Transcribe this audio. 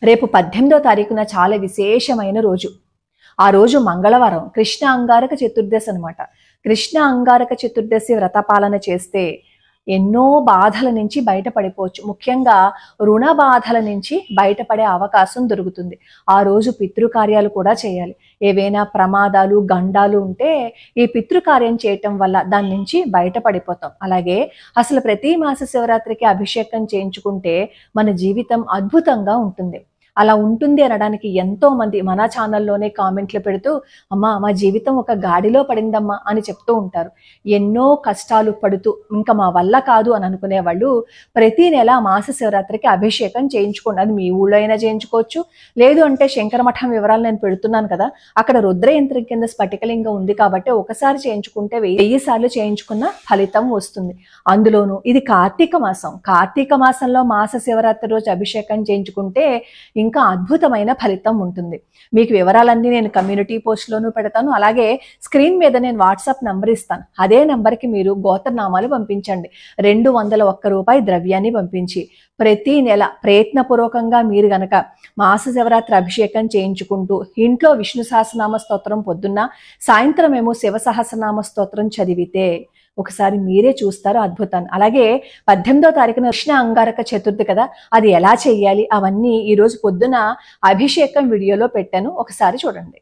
రేపు 18వ తారీఖున చాలా విశేషమైన రోజు. ఆ రోజు మంగళవారం, కృష్ణ అంగారక చతుర్దశి అనమాట. కృష్ణ అంగారక చతుర్దశి వ్రతపాలన చేస్తే ఎన్నో బాధల నుంచి బయటపడిపోవచ్చు. ముఖ్యంగా రుణ బాధల నుంచి బయటపడే అవకాశం దొరుకుతుంది. ఆ రోజు పితృకార్యాలు కూడా చేయాలి. ఏవైనా ప్రమాదాలు, గండాలు ఉంటే ఈ పితృకార్యం చేయటం వల్ల దాని నుంచి బయటపడిపోతాం. అలాగే అసలు ప్రతి మాస శివరాత్రికి అభిషేకం చేయించుకుంటే మన జీవితం అద్భుతంగా ఉంటుంది. అలా ఉంటుంది అనడానికి ఎంతో మంది మన ఛానల్లోనే కామెంట్లు పెడుతూ అమ్మా మా జీవితం ఒక గాడిలో పడిందమ్మా అని చెప్తూ ఉంటారు. ఎన్నో కష్టాలు పడుతూ ఇంకా మా వల్ల కాదు అని అనుకునే వాళ్ళు ప్రతి నెల మాస శివరాత్రికి అభిషేకం చేయించుకోండి. అది మీ ఊళ్ళో అయినా చేయించుకోవచ్చు, లేదు అంటే శంకర మఠం వివరాలు నేను పెడుతున్నాను కదా, అక్కడ రుద్రయంత్రం కింద స్ఫటికలింగం ఉంది కాబట్టి ఒకసారి చేయించుకుంటే 1000 సార్లు చేయించుకున్న ఫలితం వస్తుంది. అందులోనూ ఇది కార్తీక మాసం. కార్తీక మాసంలో మాస శివరాత్రి రోజు అభిషేకం చేయించుకుంటే ఇంకా అద్భుతమైన ఫలితం ఉంటుంది. మీకు వివరాలన్నీ నేను కమ్యూనిటీ పోస్ట్లోనూ పెడతాను. అలాగే స్క్రీన్ మీద నేను వాట్సాప్ నంబర్ ఇస్తాను. అదే నంబర్కి మీరు గోత్రనామాలు పంపించండి. 201 రూపాయి ద్రవ్యాన్ని పంపించి ప్రతి నెల ప్రయత్నపూర్వకంగా మీరు గనక మాస శివరాత్రి అభిషేకం చేయించుకుంటూ ఇంట్లో విష్ణు సహస్రనామ స్తోత్రం పొద్దున్న, సాయంత్రం ఏమో శివ సహస్రనామ స్తోత్రం చదివితే ఒకసారి మీరే చూస్తారు అద్భుతాన్ని. అలాగే 18వ తారీఖున కృష్ణ అంగారక చతుర్థి కదా, అది ఎలా చెయ్యాలి అవన్నీ ఈరోజు పొద్దున అభిషేకం వీడియోలో పెట్టాను, ఒకసారి చూడండి.